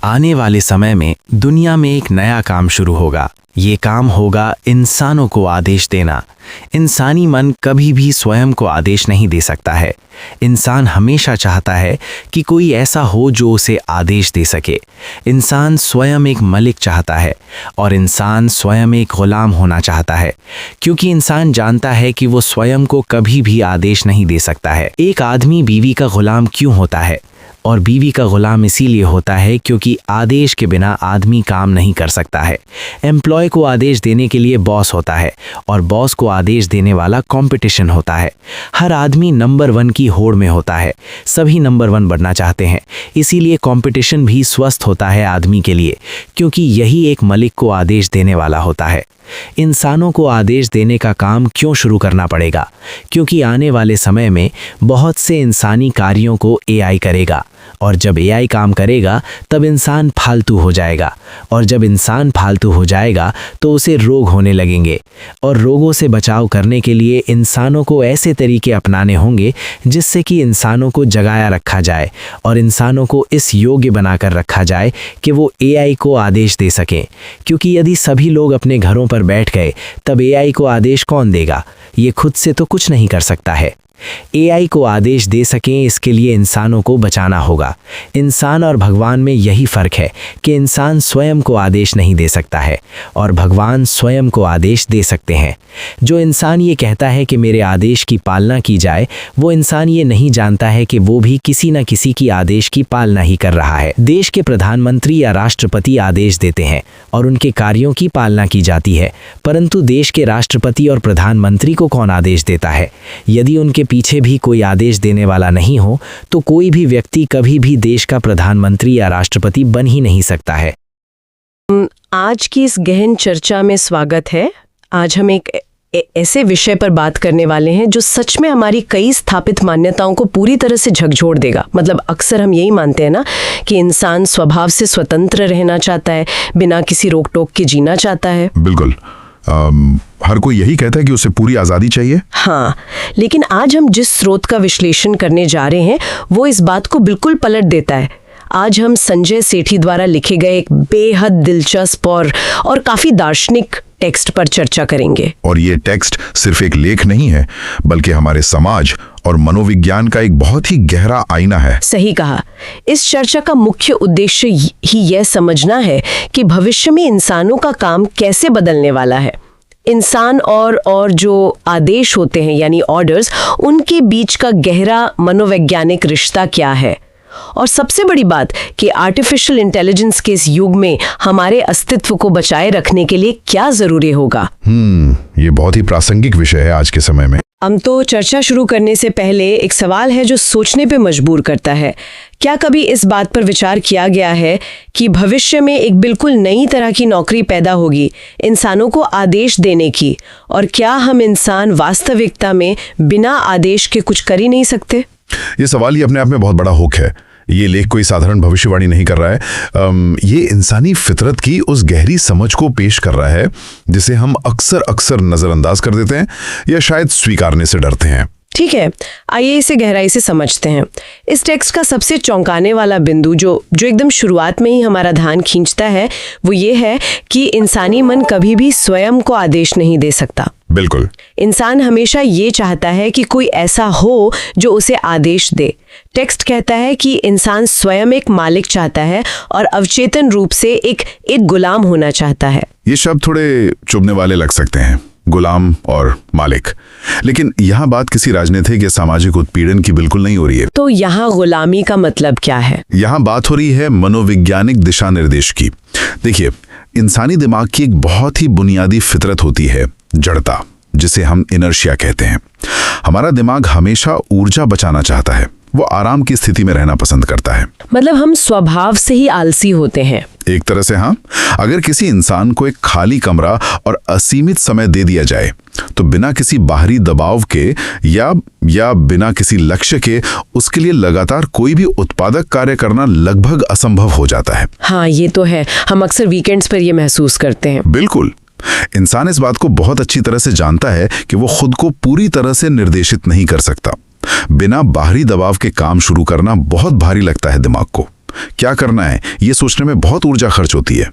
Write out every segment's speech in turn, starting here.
आने वाले समय में दुनिया में एक नया काम शुरू होगा। ये काम होगा इंसानों को आदेश देना। इंसानी मन कभी भी स्वयं को आदेश नहीं दे सकता है। इंसान हमेशा चाहता है कि कोई ऐसा हो जो उसे आदेश दे सके। इंसान स्वयं एक मलिक चाहता है और इंसान स्वयं एक गुलाम होना चाहता है, क्योंकि इंसान जानता है कि वो स्वयं को कभी भी आदेश नहीं दे सकता है। एक आदमी बीवी का गुलाम क्यों होता है? और बीवी का गुलाम इसीलिए होता है क्योंकि आदेश के बिना आदमी काम नहीं कर सकता है। एम्प्लॉय को आदेश देने के लिए बॉस होता है और बॉस को आदेश देने वाला कंपटीशन होता है। हर आदमी नंबर 1 की होड़ में होता है। सभी नंबर 1 बनना चाहते हैं, इसीलिए कंपटीशन भी स्वस्थ होता है आदमी के लिए, क्योंकि यही एक मलिक को आदेश देने वाला होता है। इंसानों को आदेश देने का काम क्यों शुरू करना पड़ेगा? क्योंकि आने वाले समय में बहुत से इंसानी कार्यों को एआई करेगा, और जब एआई काम करेगा तब इंसान फालतू हो जाएगा, और जब इंसान फालतू हो जाएगा तो उसे रोग होने लगेंगे, और रोगों से बचाव करने के लिए इंसानों को ऐसे तरीके अपनाने होंगे जिससे कि इंसानों को जगाया रखा जाए और इंसानों को इस योग्य बनाकर रखा जाए कि वो एआई को आदेश दे सकें। क्योंकि यदि सभी लोग अपने घरों पर बैठ गए तब एआई को आदेश कौन देगा? ये खुद से तो कुछ नहीं कर सकता है। एआई को आदेश दे सकें इसके लिए इंसानों को बचाना होगा। इंसान और भगवान में यही फर्क है कि इंसान स्वयं को आदेश नहीं दे सकता है और भगवान स्वयं को आदेश दे सकते हैं। जो इंसान ये कहता है कि मेरे आदेश की पालना की जाए, वो इंसान ये नहीं जानता है कि वो भी किसी न किसी की आदेश की पालना ही कर रहा है। देश के प्रधानमंत्री या राष्ट्रपति आदेश देते हैं और उनके कार्यों की पालना की जाती है, परंतु देश के राष्ट्रपति और प्रधानमंत्री को कौन आदेश देता है? यदि उनके पीछे भी कोई आदेश देने वाला नहीं हो तो कोई भी व्यक्ति कभी भी देश का प्रधानमंत्री या राष्ट्रपति बन ही नहीं सकता है। आज की इस गहन चर्चा में स्वागत है। आज हम एक ऐसे विषय पर बात करने वाले हैं जो सच में हमारी कई स्थापित मान्यताओं को पूरी तरह से झकझोर देगा। मतलब अक्सर हम यही मानते हैं ना कि इंसान स्वभाव से स्वतंत्र रहना चाहता है, बिना किसी रोक टोक के जीना चाहता है। बिल्कुल, हर कोई यही कहता है कि उसे पूरी आज़ादी चाहिए। हाँ, लेकिन आज हम जिस स्रोत का विश्लेषण करने जा रहे हैं वो इस बात को बिल्कुल पलट देता है। आज हम संजय सेठी द्वारा लिखे गए एक बेहद दिलचस्प और काफी दार्शनिक टेक्स्ट पर चर्चा करेंगे। और ये टेक्स्ट सिर्फ एक लेख नहीं है, बल्कि हमारे समाज और मनोविज्ञान का एक बहुत ही गहरा आईना है। सही कहा। इस चर्चा का मुख्य उद्देश्य ही यह समझना है कि भविष्य में इंसानों का काम कैसे बदलने वाला है। इंसान और जो आदेश होते हैं यानी ऑर्डर्स, उनके बीच का गहरा मनोवैज्ञानिक रिश्ता क्या है, और सबसे बड़ी बात कि आर्टिफिशियल इंटेलिजेंस के इस युग में हमारे अस्तित्व को बचाए रखने के लिए क्या जरूरी होगा। ये बहुत ही प्रासंगिक विषय है आज के समय में। हम तो चर्चा शुरू करने से पहले एक सवाल है जो सोचने पे मजबूर करता है। क्या कभी इस बात पर विचार किया गया है कि भविष्य में एक बिल्कुल नई तरह की नौकरी पैदा होगी, इंसानों को आदेश देने की, और क्या हम इंसान वास्तविकता में बिना आदेश के कुछ कर ही नहीं सकते? ये सवाल ही अपने आप में बहुत बड़ा हुक है। ये लेख कोई साधारण भविष्यवाणी नहीं कर रहा है। ये इंसानी फितरत की उस गहरी समझ को पेश कर रहा है जिसे हम अक्सर नजरअंदाज कर देते हैं या शायद स्वीकारने से डरते हैं। ठीक है, आइए इसे गहराई से समझते हैं। इस टेक्स्ट का सबसे चौंकाने वाला बिंदु जो एकदम शुरुआत में ही हमारा ध्यान खींचता है वो ये है कि इंसानी मन कभी भी स्वयं को आदेश नहीं दे सकता। बिल्कुल। इंसान हमेशा ये चाहता है कि कोई ऐसा हो जो उसे आदेश दे। टेक्स्ट कहता है कि इंसान स्वयं एक मालिक चाहता है और अवचेतन रूप से एक गुलाम होना चाहता है। ये शब्द थोड़े चुभने वाले लग सकते हैं, गुलाम और मालिक, लेकिन यहाँ बात किसी राजनीतिक या सामाजिक उत्पीड़न की बिल्कुल नहीं हो रही है। तो यहाँ गुलामी का मतलब क्या है? यहाँ बात हो रही है मनोवैज्ञानिक दिशा निर्देश की। देखिए, इंसानी दिमाग की एक बहुत ही बुनियादी फितरत होती है, जड़ता, जिसे हम इनर्शिया कहते हैं। हमारा दिमाग हमेशा ऊर्जा बचाना चाहता है, वो आराम की स्थिति में रहना पसंद करता है। मतलब हम स्वभाव से ही आलसी होते हैं। एक तरह से हाँ। अगर किसी इंसान को एक खाली कमरा और असीमित समय दे दिया जाए तो बिना किसी बाहरी दबाव के या बिना किसी लक्ष्य के उसके लिए लगातार कोई भी उत्पादक कार्य करना लगभग असंभव हो जाता है। हाँ, ये तो है। हम अक्सर वीकेंड्स पर ये महसूस करते हैं। बिल्कुल। इंसान इस बात को बहुत अच्छी तरह से जानता है कि वो खुद को पूरी तरह से निर्देशित नहीं कर सकता। बिना बाहरी दबाव के काम शुरू करना बहुत भारी लगता है दिमाग को। क्या करना है, ये सोचने में बहुत ऊर्जा खर्च होती है।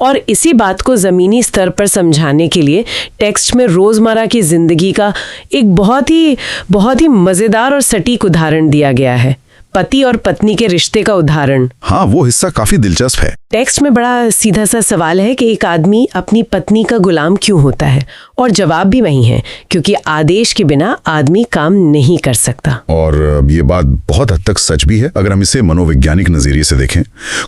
और इसी बात को जमीनी स्तर पर समझाने के लिए टेक्स्ट में रोजमर्रा की जिंदगी का एक बहुत ही मजेदार और सटीक उदाहरण दिया गया है। पति और पत्नी के रिश्ते का उदाहरण। हाँ, वो हिस्सा काफी दिलचस्प है। टेक्स्ट में बड़ा सीधा सा सवाल है कि एक आदमी अपनी पत्नी का गुलाम क्यों होता है, और जवाब भी वही है, क्योंकि आदेश के बिना आदमी काम नहीं कर सकता। और ये बात बहुत हद तक सच भी है। अगर हम इसे मनोवैज्ञानिक नजरिए से देखें,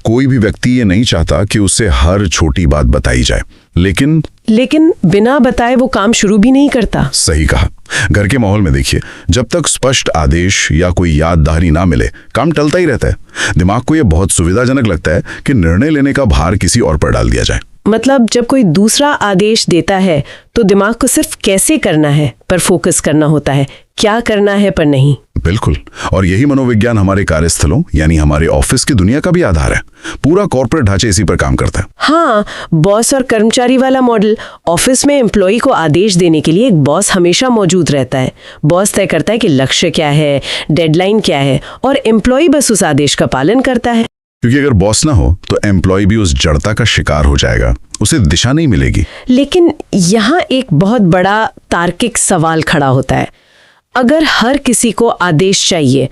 कोई भी व्यक्ति ये नहीं चाहता कि उसे हर छोटी बात बताई जाए, लेकिन बिना बताए वो काम शुरू भी नहीं करता। सही कहा। घर के माहौल में देखिए, जब तक स्पष्ट आदेश या कोई याददहानी ना मिले, काम टलता ही रहता है। दिमाग को यह बहुत सुविधाजनक लगता है कि निर्णय लेने का भार किसी और पर डाल दिया जाए। मतलब जब कोई दूसरा आदेश देता है तो दिमाग को सिर्फ कैसे करना है पर फोकस करना होता है, क्या करना है पर नहीं। बिल्कुल, और यही मनोविज्ञान हमारे कार्यस्थलों यानी हमारे ऑफिस की दुनिया का भी आधार है। पूरा कॉर्पोरेट ढांचा इसी पर काम करता है। हाँ, बॉस और कर्मचारी वाला मॉडल। ऑफिस में एम्प्लॉय को आदेश देने के लिए एक बॉस हमेशा मौजूद रहता है। बॉस तय करता है कि लक्ष्य क्या है, डेडलाइन क्या है, और एम्प्लॉय बस उस आदेश का पालन करता है। क्योंकि अगर बॉस ना हो तो एम्प्लॉय भी उस जड़ता का शिकार हो जाएगा, उसे दिशा नहीं मिलेगी। लेकिन यहाँ एक बहुत बड़ा तार्किक सवाल खड़ा होता है। अगर हर किसी को आदेश चाहिए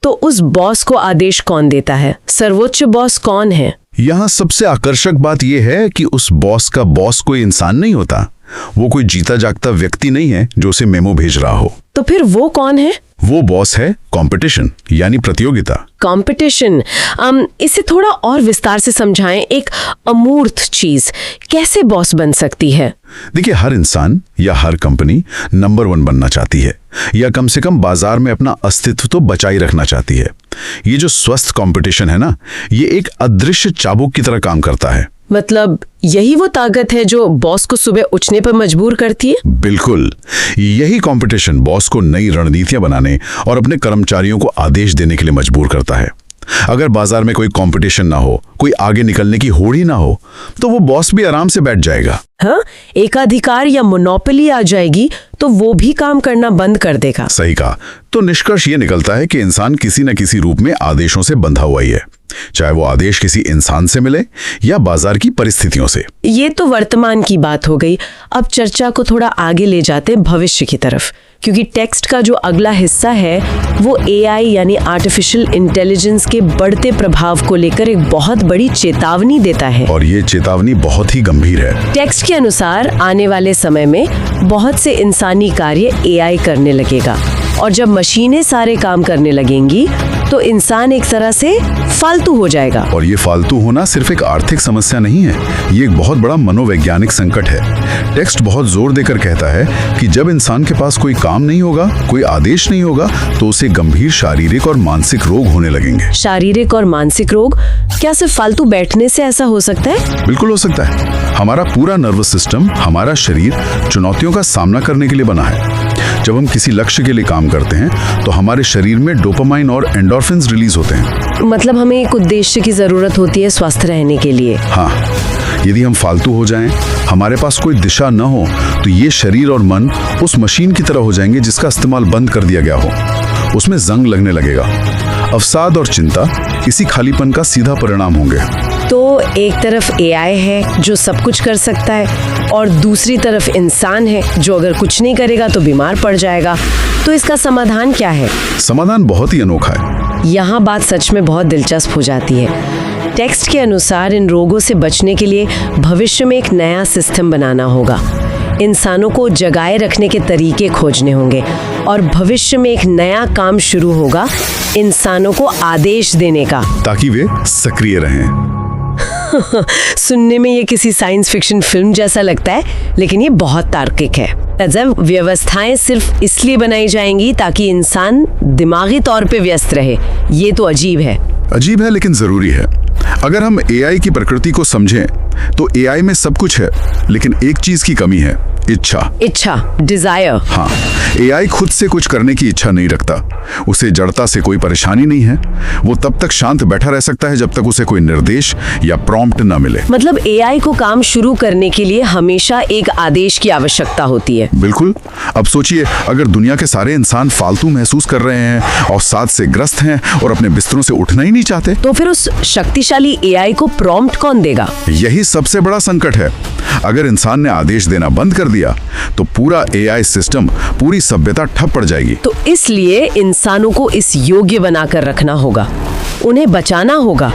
तो उस बॉस को आदेश कौन देता है? सर्वोच्च बॉस कौन है? यहाँ सबसे आकर्षक बात यह है कि उस बॉस का बॉस कोई इंसान नहीं होता। वो कोई जीता जागता व्यक्ति नहीं है जो उसे मेमो भेज रहा हो। तो फिर वो कौन है? वो बॉस है कंपटीशन, यानी प्रतियोगिता। कंपटीशन, इसे थोड़ा और विस्तार से समझाएं। एक अमूर्त चीज कैसे बॉस बन सकती है? देखिए, हर इंसान या हर कंपनी नंबर 1 बनना चाहती है, या कम से कम बाजार में अपना अस्तित्व तो बचाई रखना चाहती है। ये जो स्वस्थ कंपटीशन है ना, ये एक अदृश्य चाबुक की तरह काम करता है। मतलब यही वो ताकत है जो बॉस को सुबह उठने पर मजबूर करती है? बिल्कुल, यही कंपटीशन बॉस को नई रणनीतियां बनाने और अपने कर्मचारियों को आदेश देने के लिए मजबूर करता है। अगर बाजार में कोई कंपटीशन ना हो, कोई आगे निकलने की होड़ ही ना हो, तो वो बॉस भी आराम से बैठ जाएगा। हाँ, एकाधिकार या मोनोपोली आ जाएगी तो वो भी काम करना बंद कर देगा। सही कहा। तो निष्कर्ष ये निकलता है कि इंसान किसी न किसी रूप में आदेशों से बंधा हुआ ही है, चाहे वो आदेश किसी इंसान से मिले या बाजार की परिस्थितियों से। ये तो वर्तमान की बात हो गई। अब चर्चा को थोड़ा आगे ले जाते हैं भविष्य की तरफ, क्योंकि टेक्स्ट का जो अगला हिस्सा है वो एआई यानी आर्टिफिशियल इंटेलिजेंस के बढ़ते प्रभाव को लेकर एक बहुत बड़ी चेतावनी देता है। और ये चेतावनी बहुत ही गंभीर है। टेक्स्ट के अनुसार आने वाले समय में बहुत से इंसानी कार्य एआई करने लगेगा, और जब मशीनें सारे काम करने लगेंगी तो इंसान एक तरह से फालतू हो जाएगा। और ये फालतू होना सिर्फ एक आर्थिक समस्या नहीं है, ये एक बहुत बड़ा मनोवैज्ञानिक संकट है। टेक्स्ट बहुत जोर देकर कहता है कि जब इंसान के पास कोई काम नहीं होगा, कोई आदेश नहीं होगा, तो उसे गंभीर शारीरिक और मानसिक रोग होने लगेंगे। शारीरिक और मानसिक रोग? क्या सिर्फ फालतू बैठने से ऐसा हो सकता है? बिल्कुल हो सकता है। हमारा पूरा नर्वस सिस्टम, हमारा शरीर चुनौतियों का सामना करने के लिए बना है। जब हम किसी लक्ष्य के लिए काम करते हैं तो हमारे शरीर में डोपामाइन और एंडोर्फिन्स रिलीज होते हैं। मतलब हमें एक उद्देश्य की जरूरत होती है स्वस्थ रहने के लिए। हाँ, यदि हम फालतू हो जाएं, हमारे पास कोई दिशा न हो, तो ये शरीर और मन उस मशीन की तरह हो जाएंगे जिसका इस्तेमाल बंद कर दिया गया हो। उसमें जंग लगने लगेगा। अवसाद और चिंता इसी खालीपन का सीधा परिणाम होंगे। तो एक तरफ एआई है जो सब कुछ कर सकता है, और दूसरी तरफ इंसान है जो अगर कुछ नहीं करेगा तो बीमार पड़ जाएगा। तो इसका समाधान क्या है? समाधान बहुत ही अनोखा है। यहाँ बात सच में बहुत दिलचस्प हो जाती है। टेक्स्ट के अनुसार इन रोगों से बचने के लिए भविष्य में एक नया सिस्टम बनाना होगा। इंसानों को जगाए रखने के तरीके खोजने होंगे, और भविष्य में एक नया काम शुरू होगा, इंसानों को आदेश देने का, ताकि वे सक्रिय रहें। सुनने में ये किसी साइंस फिक्शन फिल्म जैसा लगता है, लेकिन ये बहुत तार्किक है। जब व्यवस्थाएं सिर्फ इसलिए बनाई जाएंगी ताकि इंसान दिमागी तौर पे व्यस्त रहे, ये तो अजीब है। अजीब है लेकिन जरूरी है। अगर हम एआई की प्रकृति को समझें तो एआई में सब कुछ है, लेकिन एक चीज की कमी है, इच्छा। डिजायर। हाँ, एआई खुद से कुछ करने की इच्छा नहीं रखता, उसे जड़ता से कोई परेशानी नहीं है। वो तब तक शांत बैठा रह सकता है जब तक उसे कोई निर्देश या प्रॉम्प्ट न मिले। मतलब एआई को काम शुरू करने के लिए हमेशा एक आदेश की आवश्यकता होती है। बिल्कुल। अब सोचिए, अगर दुनिया के सारे इंसान फालतू महसूस कर रहे हैं, अवसाद से ग्रस्त हैं और अपने बिस्तरों से उठना ही नहीं चाहते, तो फिर उस शक्तिशाली एआई को प्रॉम्प्ट कौन देगा? यही सबसे बड़ा संकट है। अगर इंसान ने आदेश देना बंद कर दिया तो पूरा एआई सिस्टम, पूरी सभ्यता ठप पड़ जाएगी। तो इसलिए इंसानों को इस योग्य बनाकर रखना होगा, उन्हें बचाना होगा,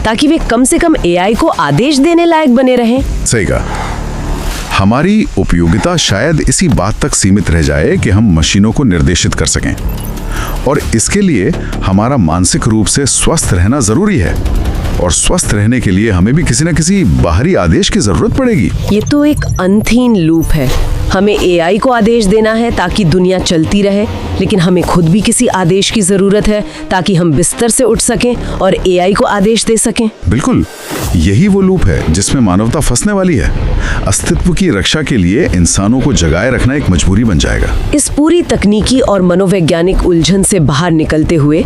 ताकि वे कम से कम एआई को आदेश देने लायक बने रहें। सही कहा। हमारी उपयोगिता शायद इसी बात तक सीमित रह जाए कि हम मशीनों को निर्देशित कर सकें, और इसके लिए हमारा मानसिक रूप से स्वस्थ रहना जरूरी है। और स्वस्थ रहने के लिए हमें भी किसी न किसी बाहरी आदेश की जरूरत पड़ेगी। ये तो एक अनथीन लूप है। हमें एआई को आदेश देना है ताकि दुनिया चलती रहे, लेकिन हमें खुद भी किसी आदेश की जरूरत है ताकि हम बिस्तर से उठ सकें और एआई को आदेश दे सकें। बिल्कुल, यही वो लूप है जिसमें मानवता फंसने वाली है। अस्तित्व की रक्षा के लिए इंसानों को जगाए रखना एक मजबूरी बन जाएगा। इस पूरी तकनीकी और मनोवैज्ञानिक उलझन से बाहर निकलते हुए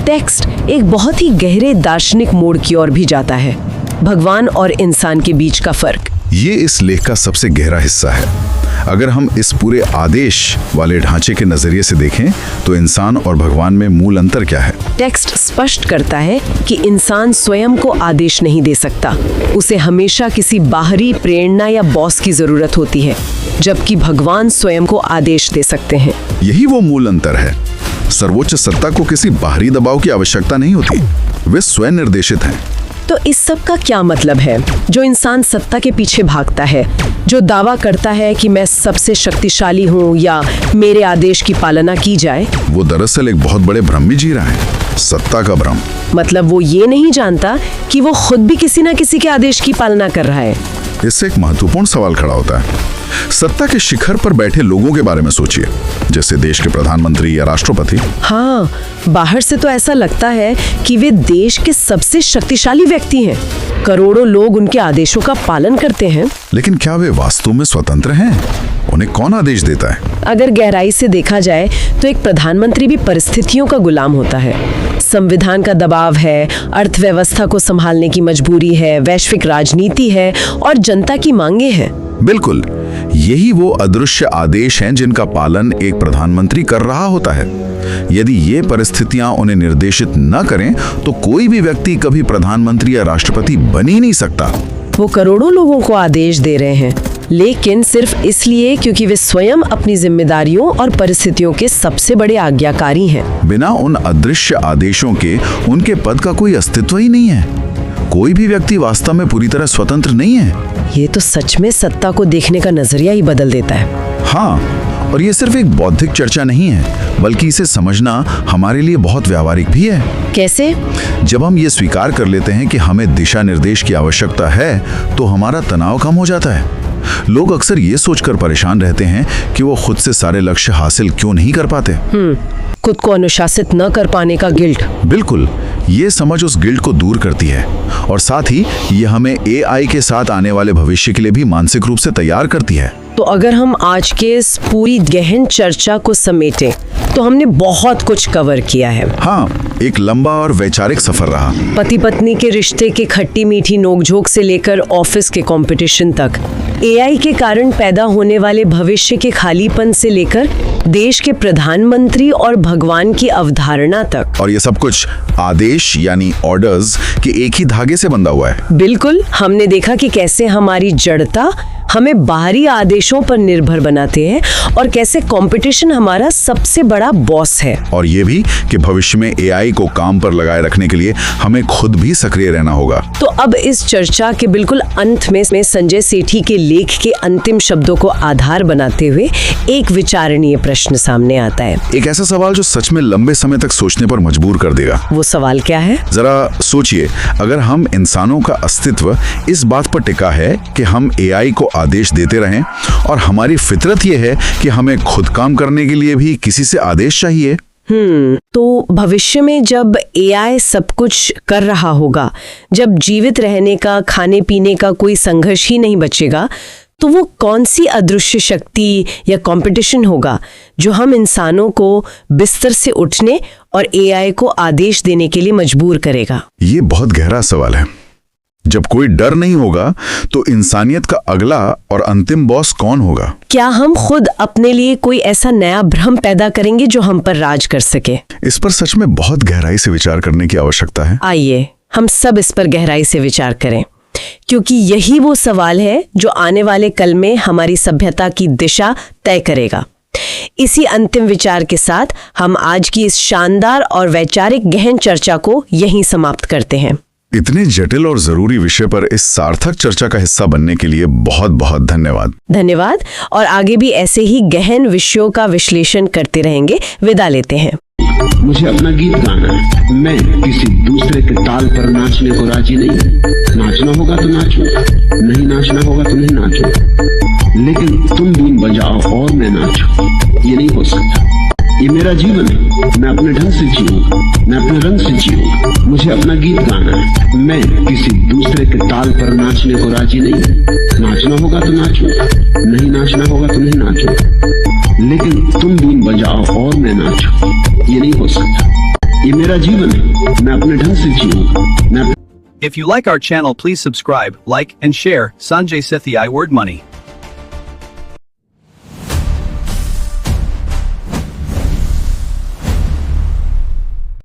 टेक्स्ट एक बहुत ही गहरे दार्शनिक मोड़ की ओर भी जाता है। भगवान और इंसान के बीच का फर्क, ये इस लेख का सबसे गहरा हिस्सा है। अगर हम इस पूरे आदेश वाले ढांचे के नजरिए से देखें तो इंसान और भगवान में मूल अंतर क्या है? टेक्स्ट स्पष्ट करता है कि इंसान स्वयं को आदेश नहीं दे सकता, उसे हमेशा किसी बाहरी प्रेरणा या बॉस की जरूरत होती है, जबकि भगवान स्वयं को आदेश दे सकते हैं। यही वो मूल अंतर है। सर्वोच्च सत्ता को किसी बाहरी दबाव की आवश्यकता नहीं होती, वे स्वयं निर्देशित हैं। तो इस सब का क्या मतलब है? जो इंसान सत्ता के पीछे भागता है, जो दावा करता है कि मैं सबसे शक्तिशाली हूँ या मेरे आदेश की पालना की जाए, वो दरअसल एक बहुत बड़े भ्रम में जी रहा है, सत्ता का भ्रम। मतलब वो ये नहीं जानता कि वो खुद भी किसी न किसी के आदेश की पालना कर रहा है। इससे एक महत्वपूर्ण सवाल खड़ा होता है। सत्ता के शिखर पर बैठे लोगों के बारे में सोचिए, जैसे देश के प्रधानमंत्री या राष्ट्रपति। हाँ, बाहर से तो ऐसा लगता है कि वे देश के सबसे शक्तिशाली व्यक्ति हैं। करोड़ों लोग उनके आदेशों का पालन करते हैं। लेकिन क्या वे वास्तव में स्वतंत्र हैं? उन्हें कौन आदेश देता है? अगर गहराई से देखा जाए तो एक प्रधानमंत्री भी परिस्थितियों का गुलाम होता है। संविधान का दबाव है, अर्थव्यवस्था को संभालने की मजबूरी है, वैश्विक राजनीति है और जनता की मांगे हैं। बिल्कुल, यही वो अदृश्य आदेश हैं जिनका पालन एक प्रधानमंत्री कर रहा होता है। यदि ये परिस्थितियां उन्हें निर्देशित न करें तो कोई भी व्यक्ति कभी प्रधानमंत्री या राष्ट्रपति बन ही नहीं सकता। वो करोड़ों लोगों को आदेश दे रहे हैं, लेकिन सिर्फ इसलिए क्योंकि वे स्वयं अपनी जिम्मेदारियों और परिस्थितियों के सबसे बड़े आज्ञाकारी हैं। बिना उन अदृश्य आदेशों के उनके पद का कोई अस्तित्व ही नहीं है। कोई भी व्यक्ति वास्तव में पूरी तरह स्वतंत्र नहीं है। ये तो सच में सत्ता को देखने का नजरिया ही बदल देता है। हाँ, और ये सिर्फ एक बौद्धिक चर्चा नहीं है, बल्कि इसे समझना हमारे लिए बहुत व्यावहारिक भी है। कैसे? जब हम ये स्वीकार कर लेते हैं कि हमें दिशा निर्देश की आवश्यकता है, तो हमारा तनाव कम हो जाता है। लोग अक्सर ये सोचकर परेशान रहते हैं कि वो खुद से सारे लक्ष्य हासिल क्यों नहीं कर पाते। खुद को अनुशासित न कर पाने का गिल्ट। बिल्कुल, ये समझ उस गिल्ट को दूर करती है और साथ ही ये हमें एआई के साथ आने वाले भविष्य के लिए भी मानसिक रूप से तैयार करती है। तो अगर हम आज के इस पूरी गहन चर्चा को समेटें तो हमने बहुत कुछ कवर किया है। हाँ, एक लंबा और वैचारिक सफर रहा। पति पत्नी के रिश्ते के खट्टी मीठी नोकझोंक से लेकर ऑफिस के कंपटीशन तक, एआई के कारण पैदा होने वाले भविष्य के खालीपन से लेकर देश के प्रधानमंत्री और भगवान की अवधारणा तक। और ये सब कुछ आदेश यानी ऑर्डर्स के एक ही धागे से बंधा हुआ है। बिल्कुल, हमने देखा कि कैसे हमारी जड़ता हमें बाहरी आदेशों पर निर्भर बनाते हैं और कैसे कंपटीशन हमारा सबसे बड़ा बॉस है। और ये भी कि भविष्य में एआई को काम पर लगाए रखने के लिए हमें खुद भी सक्रिय रहना होगा। तो अब इस चर्चा के बिल्कुल अंत में संजय सेठी के लेख के अंतिम शब्दों को आधार बनाते हुए एक विचारणीय प्रश्न सामने आता है। एक ऐसा सवाल जो सच में लंबे समय तक सोचने पर मजबूर कर देगा। वो सवाल क्या है? जरा सोचिए, अगर हम इंसानों का अस्तित्व इस बात पर टिका है कि हम एआई को आदेश देते रहें और हमारी फितरत ये है कि हमें खुद काम करने के लिए भी किसी से आदेश चाहिए, तो भविष्य में जब एआई सब कुछ कर रहा होगा, जब जीवित रहने का, खाने पीने का कोई संघर्ष ही नहीं बचेगा, तो वो कौन सी अदृश्य शक्ति या कंपटीशन होगा जो हम इंसानों को बिस्तर से उठने और एआई को आदेश देने के लिए मजबूर करेगा? ये बहुत गहरा सवाल है। जब कोई डर नहीं होगा तो इंसानियत का अगला और अंतिम बॉस कौन होगा? क्या हम खुद अपने लिए कोई ऐसा नया भ्रम पैदा करेंगे जो हम पर राज कर सके? इस पर सच में बहुत गहराई से विचार करने की आवश्यकता है। आइए हम सब इस पर गहराई से विचार करें, क्योंकि यही वो सवाल है जो आने वाले कल में हमारी सभ्यता की दिशा तय करेगा। इसी अंतिम विचार के साथ हम आज की इस शानदार और वैचारिक गहन चर्चा को यहीं समाप्त करते हैं। इतने जटिल और जरूरी विषय पर इस सार्थक चर्चा का हिस्सा बनने के लिए बहुत बहुत धन्यवाद। धन्यवाद, और आगे भी ऐसे ही गहन विषयों का विश्लेषण करते रहेंगे। विदा लेते हैं। मुझे अपना गीत गाना है, मैं किसी दूसरे के ताल पर नाचने को राजी नहीं। नाचना होगा तो नाचो, नहीं नाचना होगा तो नहीं नाचो, लेकिन तुम धुन बजाओ और मैं नाचूं, ये नहीं हो सकता। ये मेरा जीवन है, मैं अपने ढंग से जीऊंगा, मैं अपने रंग से जीऊंगा। मुझे अपना गीत गाना है, मैं किसी दूसरे के ताल पर नाचने को राजी नहीं। नाचना होगा तो नाचो, नहीं नाचना होगा तो नहीं नाचो, लेकिन तुम धुन बजाओ और मैं नाचूं, ये नहीं हो सकता। ये मेरा जीवन है, मैं अपने ढंग से जीऊंगा। If you like our channel, please subscribe, like, and share. Sanjay Sethi, I Word Money.